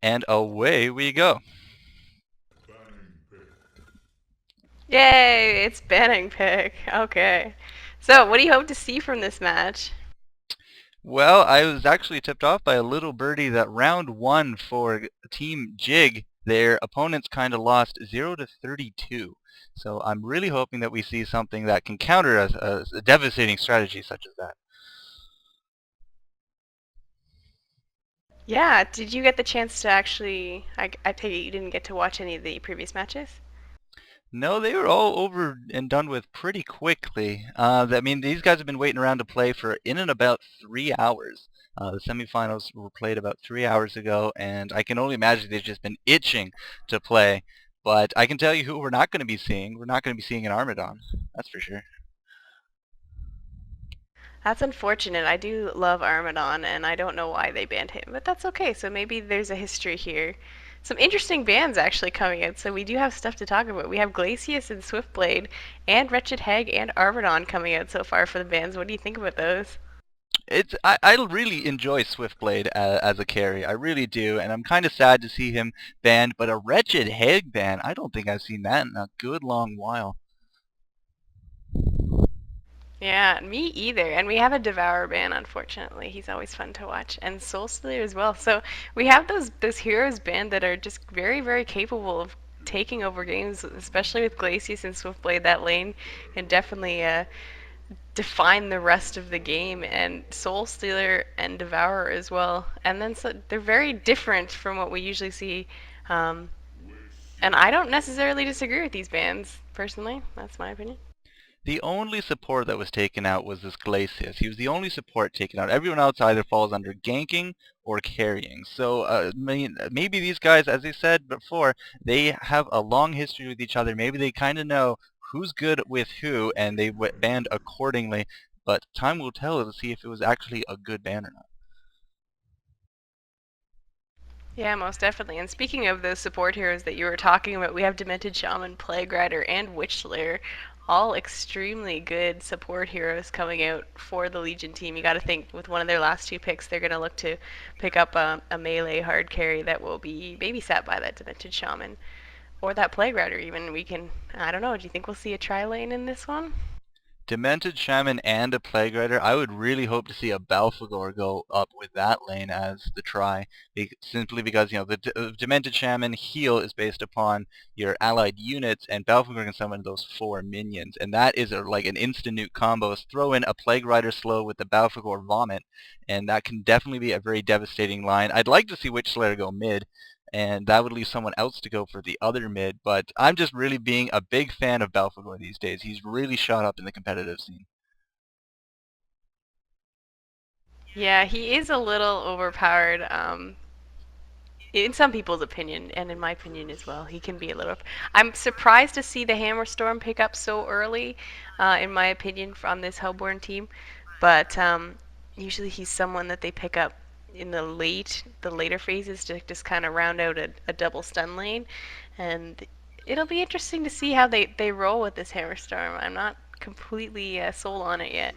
And away we go. Yay! It's banning pick. Okay. So, what do you hope to see from this match? Well, I was actually tipped off by a little birdie that round one for Team Jig, their opponents kind of lost 0 to 32. So I'm really hoping that we see something that can counter a devastating strategy such as that. Yeah, did you get the chance to actually? I take it you didn't get to watch any of the previous matches? No, they were all over and done with pretty quickly. I mean, these guys have been waiting around to play for in and about 3 hours. The semifinals were played about 3 hours ago, and I can only imagine they've just been itching to play. But I can tell you who we're not going to be seeing. We're not going to be seeing an Armadon. That's for sure. That's unfortunate. I do love Armadon, and I don't know why they banned him, but that's okay. So maybe there's a history here. Some interesting bans actually coming in, so we do have stuff to talk about. We have Glacius and Swiftblade, and Wretched Hag and Armadon coming out so far for the bans. What do you think about those? I really enjoy Swiftblade as a carry. I really do, and I'm kind of sad to see him banned. But a Wretched Hag ban, I don't think I've seen that in a good long while. Yeah, me either. And we have a Devour ban, unfortunately. He's always fun to watch. And Soul Stealer as well. So we have those heroes band that are just very, very capable of taking over games, especially with Glacius and Swiftblade. That lane can definitely define the rest of the game, and Soul Stealer and Devourer as well. And then so they're very different from what we usually see. Um, and I don't necessarily disagree with these bans, personally. That's my opinion. The only support that was taken out was this Glacius. He was the only support taken out. Everyone else either falls under ganking or carrying. So maybe these guys, as I said before, they have a long history with each other. Maybe they kind of know who's good with who, and they banned accordingly. But time will tell to see if it was actually a good ban or not. Yeah, most definitely. And speaking of those support heroes that you were talking about, we have Demented Shaman, Plague Rider, and Witch Slayer. All extremely good support heroes coming out for the Legion team. You got to think with one of their last two picks, they're going to look to pick up a melee hard carry that will be babysat by that Demented Shaman. Or that Plague Rider, even. I don't know, do you think we'll see a tri lane in this one? Demented Shaman and a Plague Rider, I would really hope to see a Balfagor go up with that lane as the try, simply because, the Demented Shaman heal is based upon your allied units, and Balfagor can summon those 4 minions, and that is like an instant nuke combo. Throw in a Plague Rider slow with the Balfagor Vomit, and that can definitely be a very devastating line. I'd like to see Witch Slayer go mid, and that would leave someone else to go for the other mid. But I'm just really being a big fan of Belfagor these days. He's really shot up in the competitive scene. Yeah, he is a little overpowered. In some people's opinion, and in my opinion as well, he can be a little. I'm surprised to see the Hammer Storm pick up so early, in my opinion, from this Hellborn team. But usually he's someone that they pick up in the later phases to just kind of round out a double stun lane, and it'll be interesting to see how they roll with this Hammer Storm. I'm not completely sold on it yet.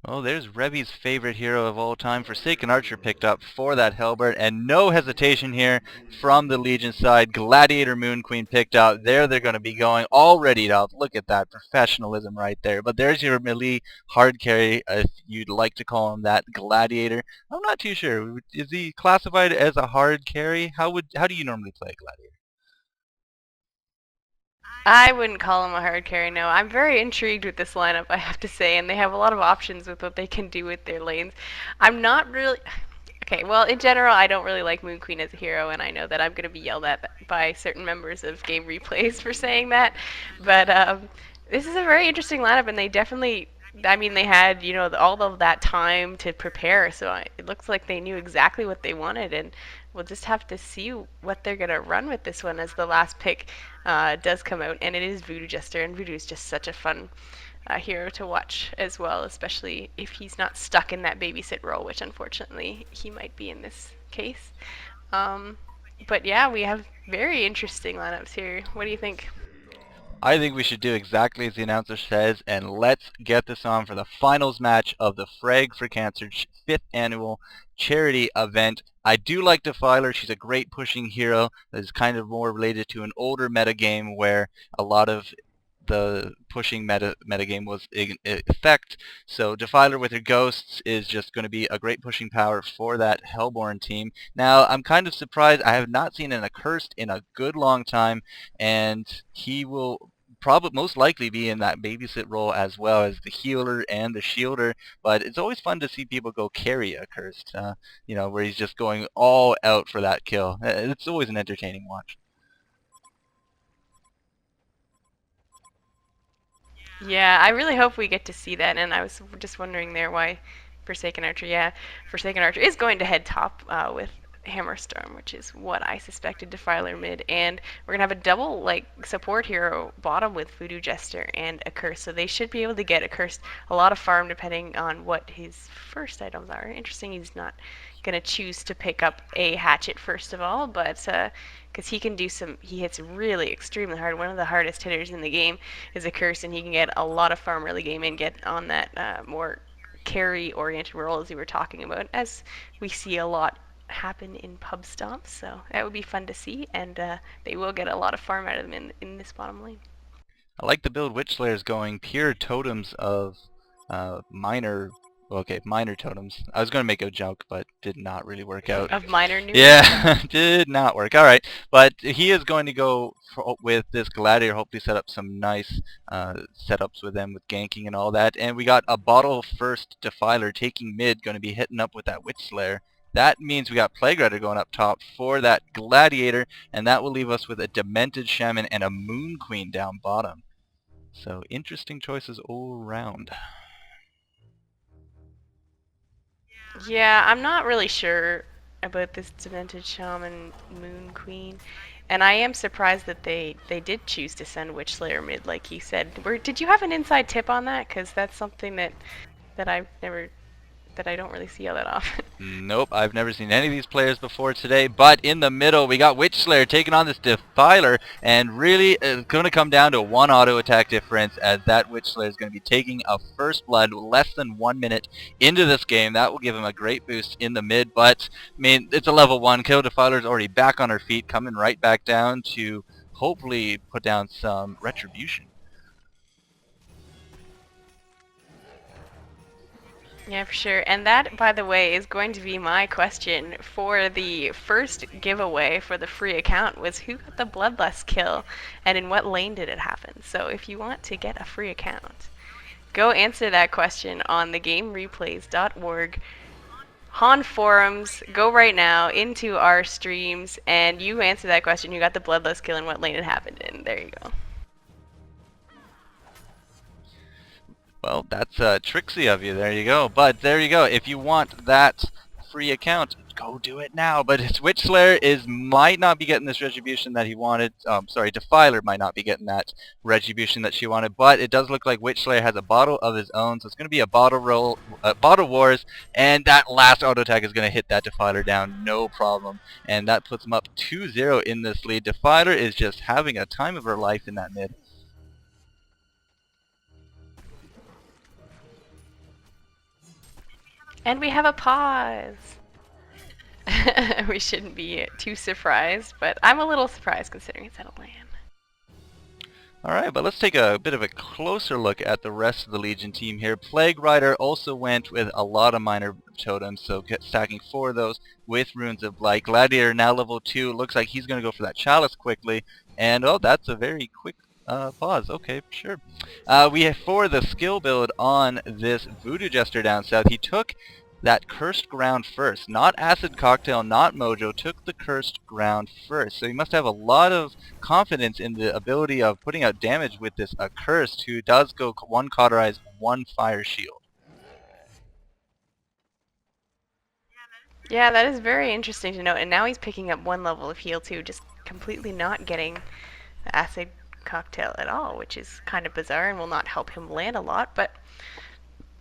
Oh, there's Revy's favorite hero of all time, Forsaken Archer, picked up for that Hellbird, and no hesitation here from the Legion side. Gladiator Moon Queen picked out. There they're going to be going, all readied up. Look at that professionalism right there. But there's your melee hard carry, if you'd like to call him that, Gladiator. I'm not too sure. Is he classified as a hard carry? How do you normally play Gladiator? I wouldn't call him a hard carry, no. I'm very intrigued with this lineup, I have to say, and they have a lot of options with what they can do with their lanes. I'm not really. Okay, well, in general, I don't really like Moon Queen as a hero, and I know that I'm going to be yelled at by certain members of game replays for saying that. But this is a very interesting lineup, and they definitely. I mean, they had all of that time to prepare, so it looks like they knew exactly what they wanted, and we'll just have to see what they're gonna run with this one as the last pick does come out, and it is Voodoo Jester, and Voodoo is just such a fun hero to watch as well, especially if he's not stuck in that babysit role, which unfortunately he might be in this case. Um, but yeah, we have very interesting lineups here. What do you think? I think we should do exactly as the announcer says, and let's get this on for the finals match of the Frag for Cancer 5th annual charity event. I do like Defiler. She's a great pushing hero that is kind of more related to an older metagame where a lot of the pushing metagame was in effect. So Defiler with her ghosts is just going to be a great pushing power for that Hellborn team. Now, I'm kind of surprised. I have not seen an Accursed in a good long time, and he will probably most likely be in that babysit role as well as the healer and the shielder. But it's always fun to see people go carry Accursed, where he's just going all out for that kill. It's always an entertaining watch. Yeah, I really hope we get to see that, and I was just wondering there why Forsaken Archer. Yeah, Forsaken Archer is going to head top with Hammerstorm, which is what I suspected. Defiler mid, and we're gonna have a double support hero bottom with Voodoo Jester and a curse, so they should be able to get a curse a lot of farm depending on what his first items are. Interesting, he's not gonna choose to pick up a hatchet first of all, but because he can do he hits really extremely hard. One of the hardest hitters in the game is a curse, and he can get a lot of farm early game and get on that more carry-oriented role as we were talking about, as we see a lot happen in pub stomps. So that would be fun to see, and they will get a lot of farm out of them in this bottom lane. I like the build Witch Slayer's going pure totems of minor totems. I was going to make a joke, but did not really work out. Of minor news. Yeah, did not work. All right, but he is going to go with this Gladiator, hopefully set up some nice setups with them with ganking and all that. And we got a bottle first Defiler taking mid, going to be hitting up with that Witch Slayer. That means we got Plague Rider going up top for that Gladiator, and that will leave us with a Demented Shaman and a Moon Queen down bottom. So interesting choices all around. Yeah, I'm not really sure about this Demented Shaman Moon Queen. And I am surprised that they did choose to send Witch Slayer mid, like he said. Did you have an inside tip on that? Because that's something that I don't really see all that often. Nope, I've never seen any of these players before today, but in the middle we got Witch Slayer taking on this Defiler, and really it's going to come down to one auto attack difference, as that Witch Slayer is going to be taking a first blood less than 1 minute into this game. That will give him a great boost in the mid, but I mean, it's a level 1 kill. Defiler's already back on her feet, coming right back down to hopefully put down some retribution. Yeah, for sure. And that, by the way, is going to be my question for the first giveaway for the free account, was who got the Bloodlust kill and in what lane did it happen? So if you want to get a free account, go answer that question on thegamereplays.org. HoN forums, go right now into our streams, and you answer that question, who got the Bloodlust kill and what lane it happened in. There you go. Well, that's tricksy of you. There you go. But there you go. If you want that free account, go do it now. But his Witch Slayer might not be getting this retribution that he wanted. Defiler might not be getting that retribution that she wanted. But it does look like Witch Slayer has a bottle of his own, so it's going to be a bottle wars, and that last auto attack is going to hit that Defiler down, no problem. And that puts him up 2-0 in this lead. Defiler is just having a time of her life in that mid. And we have a pause. We shouldn't be too surprised, but I'm a little surprised considering it's at a LAN. Alright, but let's take a bit of a closer look at the rest of the Legion team here. Plague Rider also went with a lot of minor totems, so stacking 4 of those with Runes of Blight. Gladiator now level 2, looks like he's going to go for that Chalice quickly, and oh, that's a very quick pause. Okay, sure. We have for the skill build on this Voodoo Jester down south, he took that Cursed Ground first. Not Acid Cocktail, not Mojo, took the Cursed Ground first. So he must have a lot of confidence in the ability of putting out damage with this Accursed, who does go 1 Cauterize, 1 Fire Shield. Yeah, that is very interesting to note. And now he's picking up 1 level of heal too, just completely not getting the Acid Cocktail at all, which is kind of bizarre and will not help him land a lot, but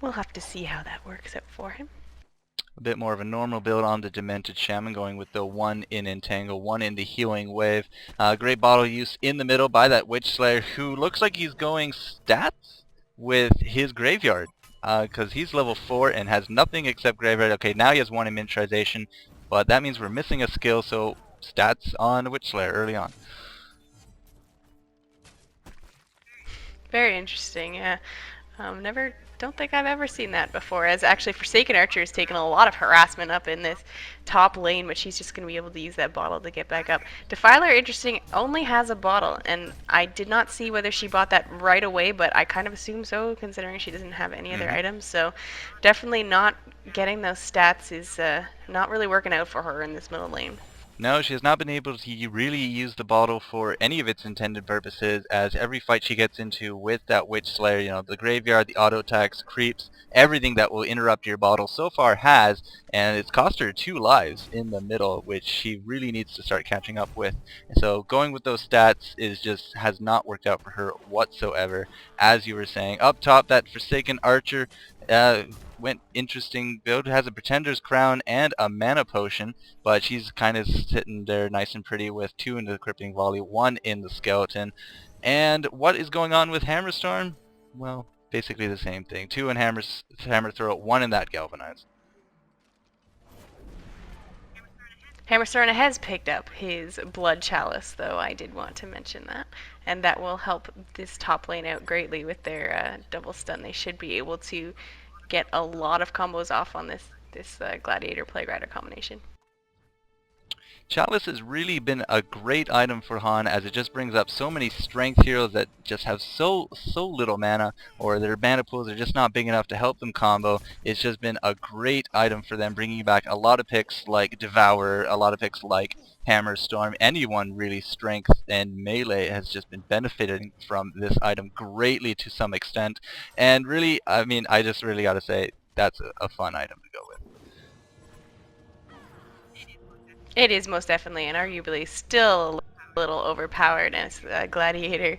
we'll have to see how that works out for him. a bit more of a normal build on the Demented Shaman, going with the 1 in Entangle, 1 in the Healing Wave. Great bottle use in the middle by that Witch Slayer, who looks like he's going stats with his Graveyard, because he's level 4 and has nothing except Graveyard. Okay, now he has 1 in Miniaturization, but that means we're missing a skill, so stats on Witch Slayer early on. Very interesting, yeah. Don't think I've ever seen that before. As actually, Forsaken Archer has taken a lot of harassment up in this top lane, but she's just going to be able to use that bottle to get back up. Defiler, interesting, only has a bottle, and I did not see whether she bought that right away, but I kind of assume so, considering she doesn't have any other items. So definitely not getting those stats is not really working out for her in this middle lane. No, she has not been able to really use the bottle for any of its intended purposes, as every fight she gets into with that Witch Slayer, you know, the Graveyard, the auto attacks, creeps, everything that will interrupt your bottle so far has, and it's cost her 2 lives in the middle, which she really needs to start catching up with. So going with those stats has not worked out for her whatsoever. As you were saying, up top, that Forsaken Archer went interesting build, has a Pretender's Crown and a Mana Potion, but she's kind of sitting there nice and pretty with 2 in the Crippling Volley, 1 in the Skeleton. And what is going on with Hammerstorm? Well, basically the same thing. 2 in Hammer Throw, 1 in that Galvanize. Hammerstorm has picked up his Blood Chalice, though. I did want to mention that. And that will help this top lane out greatly with their double stun. They should be able to get a lot of combos off on this Gladiator Plague Rider combination. Chalice has really been a great item for HoN, as it just brings up so many strength heroes that just have so little mana, or their mana pools are just not big enough to help them combo. It's just been a great item for them, bringing back a lot of picks like Devourer, a lot of picks like Hammerstorm. Anyone really strength and melee has just been benefiting from this item greatly to some extent. And really, I mean, I just really gotta say, that's a fun item to go with. It is most definitely, and arguably still a little overpowered, as Gladiator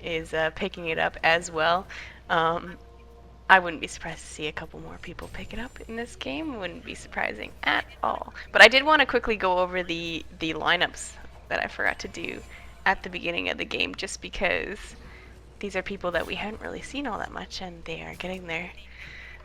is picking it up as well. I wouldn't be surprised to see a couple more people pick it up in this game. Wouldn't be surprising at all. But I did want to quickly go over the lineups that I forgot to do at the beginning of the game, just because these are people that we haven't really seen all that much, and they are getting their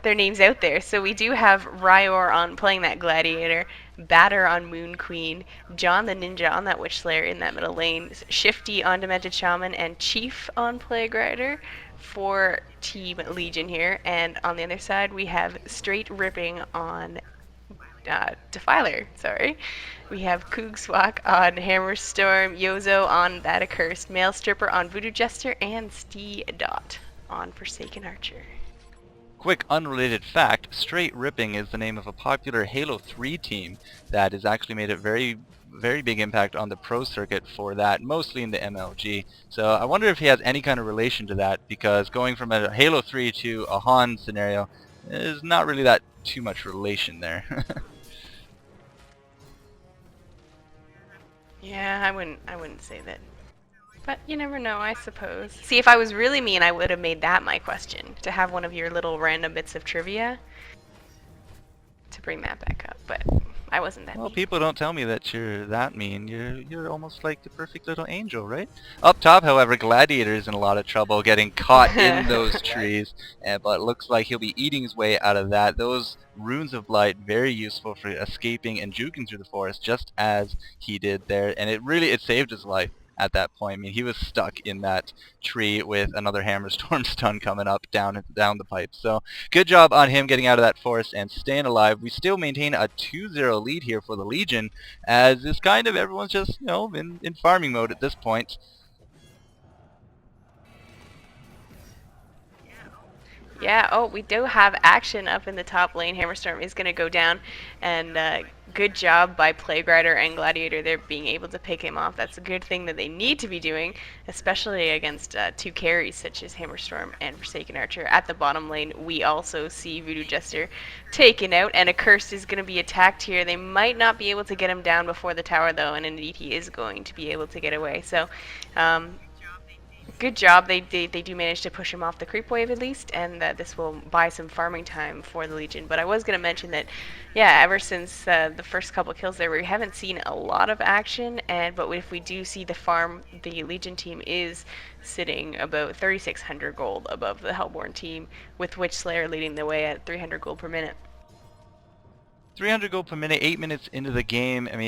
names out there. So we do have Ryor on playing that Gladiator, Batter on Moon Queen, John the Ninja on that Witch Slayer in that middle lane, Shifty on Demented Shaman, and Chief on Plague Rider for Team Legion here. And on the other side, we have Straight Ripping on Defiler, sorry. We have Koogswalk on Hammerstorm, Yozo on that Accursed, Male Stripper on Voodoo Jester, and Dot on Forsaken Archer. Quick unrelated fact, Straight Ripping is the name of a popular Halo 3 team that has actually made a very big impact on the pro circuit for that, mostly in the MLG. So I wonder if he has any kind of relation to that, because going from a Halo 3 to a HoN scenario is not really that too much relation there. Yeah, I wouldn't say that. But you never know, I suppose. See, if I was really mean, I would have made that my question, to have one of your little random bits of trivia to bring that back up, but I wasn't that mean. People don't tell me that you're that mean. You're almost like the perfect little angel, right? Up top, however, Gladiator is in a lot of trouble getting caught in those trees, but it looks like he'll be eating his way out of that. Those Runes of Blight, very useful for escaping and juking through the forest, just as he did there, and it saved his life at that point. I mean, he was stuck in that tree with another Hammerstorm stun coming up down the pipe. So good job on him getting out of that forest and staying alive. We still maintain a 2-0 lead here for the Legion, as it's kind of everyone's just, you know, in farming mode at this point. Yeah, oh, we do have action up in the top lane. Hammerstorm is going to go down, and good job by Plague Rider and Gladiator. They're being able to pick him off. That's a good thing that they need to be doing, especially against 2 carries such as Hammerstorm and Forsaken Archer. At the bottom lane, we also see Voodoo Jester taken out, and Accursed is going to be attacked here. They might not be able to get him down before the tower, though, and indeed he is going to be able to get away. So, Good job. They do manage to push him off the creep wave at least, and this will buy some farming time for the Legion. But I was going to mention that, yeah, ever since the first couple kills there, we haven't seen a lot of action. But if we do see the farm, the Legion team is sitting about 3,600 gold above the Hellborn team, with Witch Slayer leading the way at 300 gold per minute. 300 gold per minute, 8 minutes into the game. I mean,